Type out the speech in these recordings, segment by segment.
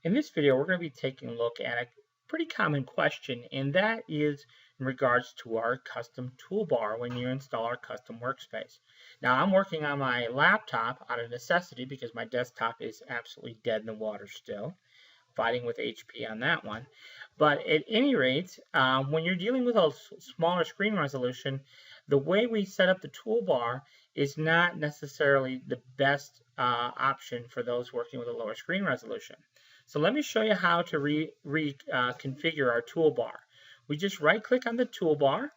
In this video, we're going to be taking a look at a pretty common question, and that is in regards to our custom toolbar when you install our custom workspace. Now, I'm working on my laptop out of necessity because my desktop is absolutely dead in the water still, fighting with HP on that one. But at any rate, when you're dealing with a smaller screen resolution, the way we set up the toolbar is not necessarily the best option for those working with a lower screen resolution. So let me show you how to configure our toolbar. We just right click on the toolbar,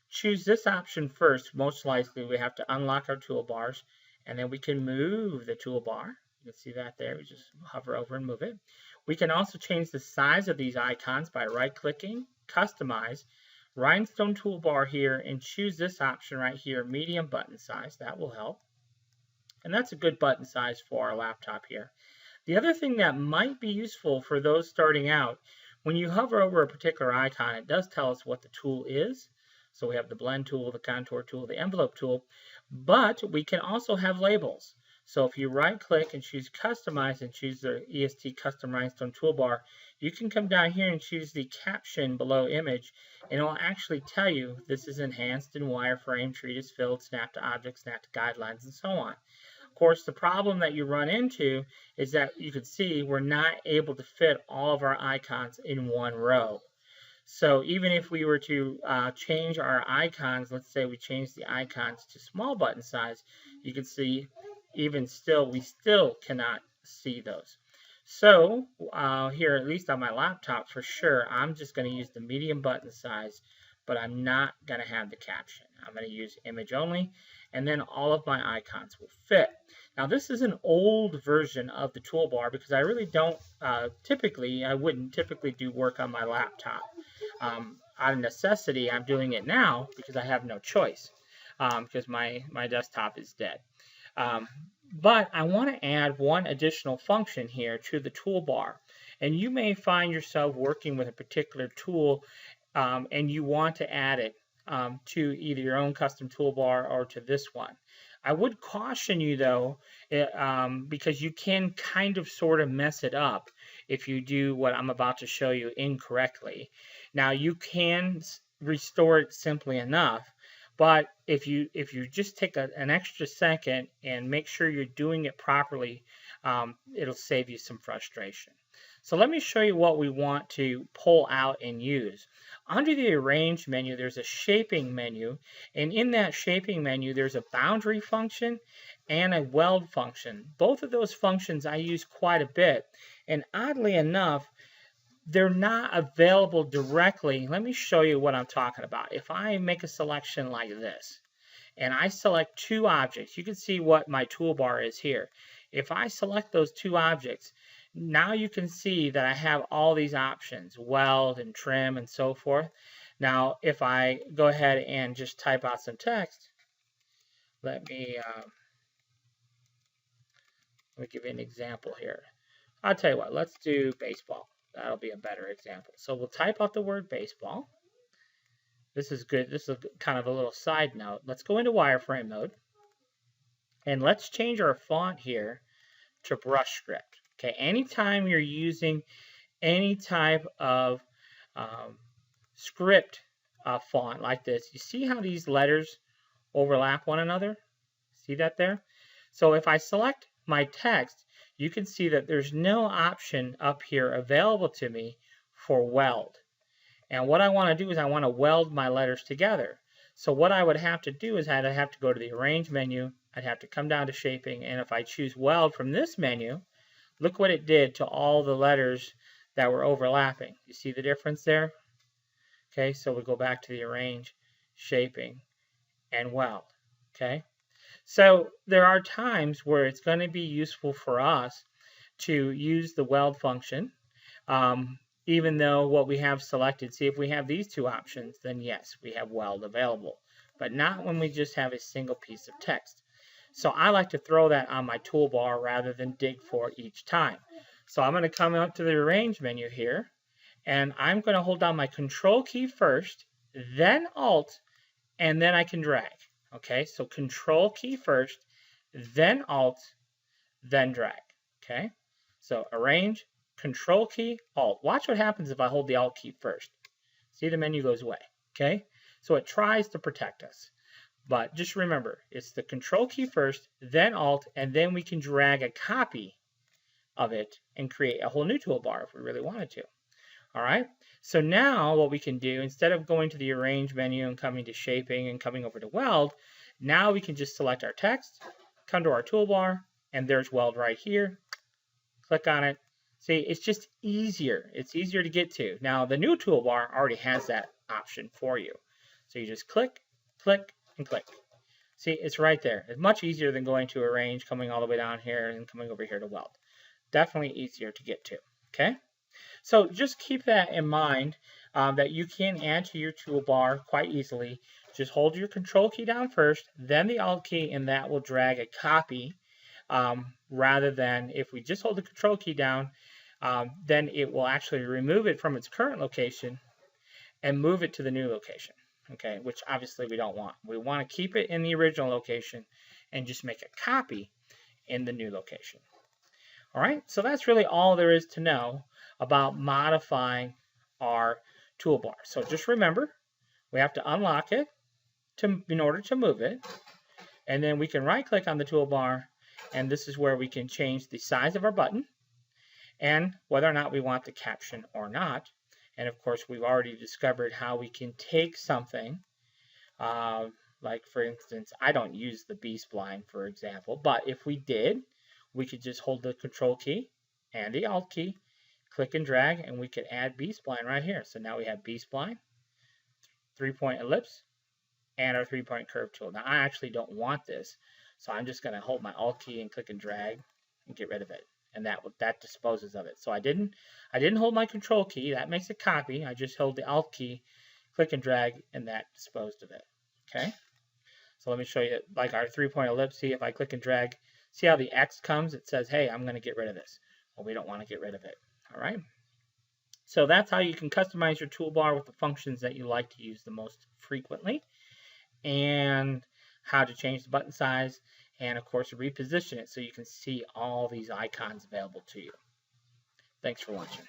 choose this option first. Most likely we have to unlock our toolbars, and then we can move the toolbar. You can see that there. We just hover over and move it. We can also change the size of these icons by right clicking, customize, rhinestone toolbar here, and choose this option right here, medium button size. That will help. And that's a good button size for our laptop here. The other thing that might be useful for those starting out, when you hover over a particular icon, it does tell us what the tool is. So we have the blend tool, the contour tool, the envelope tool, but we can also have labels. So if you right click and choose customize and choose the EST custom rhinestone toolbar, you can come down here and choose the caption below image, and it will actually tell you this is enhanced in wireframe, treatise, filled, snap to object, snap to guidelines, and so on. Of course, the problem that you run into is that you can see we're not able to fit all of our icons in one row. So even if we were to change our icons, let's say we change the icons to small button size, you can see even still, we still cannot see those. So here, at least on my laptop for sure, I'm just going to use the medium button size, but I'm not going to have the caption. I'm going to use image only, and then all of my icons will fit. Now this is an old version of the toolbar because I really don't I wouldn't typically do work on my laptop. Out of necessity, I'm doing it now because I have no choice because my desktop is dead. But I want to add one additional function here to the toolbar. And you may find yourself working with a particular tool and you want to add it to either your own custom toolbar or to this one. I would caution you though, because you can kind of sort of mess it up if you do what I'm about to show you incorrectly. Now you can restore it simply enough, but if you just take an extra second and make sure you're doing it properly, it'll save you some frustration. So let me show you what we want to pull out and use. Under the Arrange menu, there's a Shaping menu, and in that Shaping menu, there's a Boundary function and a Weld function. Both of those functions I use quite a bit, and oddly enough, they're not available directly. Let me show you what I'm talking about. If I make a selection like this, and I select two objects, you can see what my toolbar is here. If I select those two objects, now you can see that I have all these options, weld and trim and so forth. Now, if I go ahead and just type out some text, let me give you an example here. I'll tell you what, let's do baseball. That'll be a better example. So we'll type out the word baseball. This is good. This is kind of a little side note. Let's go into wireframe mode. And let's change our font here to brush script. Okay, anytime you're using any type of script font like this, you see how these letters overlap one another? See that there? So if I select my text, you can see that there's no option up here available to me for weld. And what I want to do is I want to weld my letters together. So what I would have to do is I'd have to go to the Arrange menu, I'd have to come down to Shaping, and if I choose Weld from this menu, look what it did to all the letters that were overlapping. You see the difference there? Okay, so we go back to the Arrange, Shaping, and Weld. Okay, so there are times where it's going to be useful for us to use the Weld function, even though what we have selected. See, if we have these two options, then yes, we have Weld available, but not when we just have a single piece of text. So I like to throw that on my toolbar rather than dig for it each time. So I'm going to come up to the Arrange menu here, and I'm going to hold down my Control key first, then Alt, and then I can drag. Okay, so Control key first, then Alt, then drag. Okay, so Arrange, Control key, Alt. Watch what happens if I hold the Alt key first. See, the menu goes away, okay? So it tries to protect us. But just remember, it's the Control key first, then Alt, and then we can drag a copy of it and create a whole new toolbar if we really wanted to. All right, so now what we can do, instead of going to the Arrange menu and coming to Shaping and coming over to Weld, now we can just select our text, come to our toolbar, and there's Weld right here. Click on it. See, it's just easier. It's easier to get to. Now, the new toolbar already has that option for you. So you just click, click, and click. See, it's right there. It's much easier than going to Arrange, coming all the way down here, and coming over here to Weld. Definitely easier to get to, okay? So just keep that in mind, that you can add to your toolbar quite easily. Just hold your Control key down first, then the Alt key, and that will drag a copy, rather than if we just hold the Control key down, then it will actually remove it from its current location and move it to the new location, okay, which obviously we don't want. We want to keep it in the original location and just make a copy in the new location. All right, so that's really all there is to know about modifying our toolbar. So just remember, we have to unlock it in order to move it, and then we can right-click on the toolbar, and this is where we can change the size of our button and whether or not we want the caption or not. And of course, we've already discovered how we can take something, like for instance, I don't use the B-spline, for example, but if we did, we could just hold the Control key and the Alt key, click and drag, and we could add B-spline right here. So now we have B-spline, 3-point ellipse, and our 3-point curve tool. Now I actually don't want this, so I'm just going to hold my Alt key and click and drag and get rid of it, and that disposes of it. So I didn't hold my Control key. That makes a copy. I just held the Alt key, click and drag, and that disposed of it. Okay. So let me show you, like our 3-point ellipse. See, if I click and drag, see how the X comes? It says, hey, I'm going to get rid of this. Well, we don't want to get rid of it. All right. So that's how you can customize your toolbar with the functions that you like to use the most frequently, and how to change the button size, and of course reposition it so you can see all these icons available to you. Thanks for watching.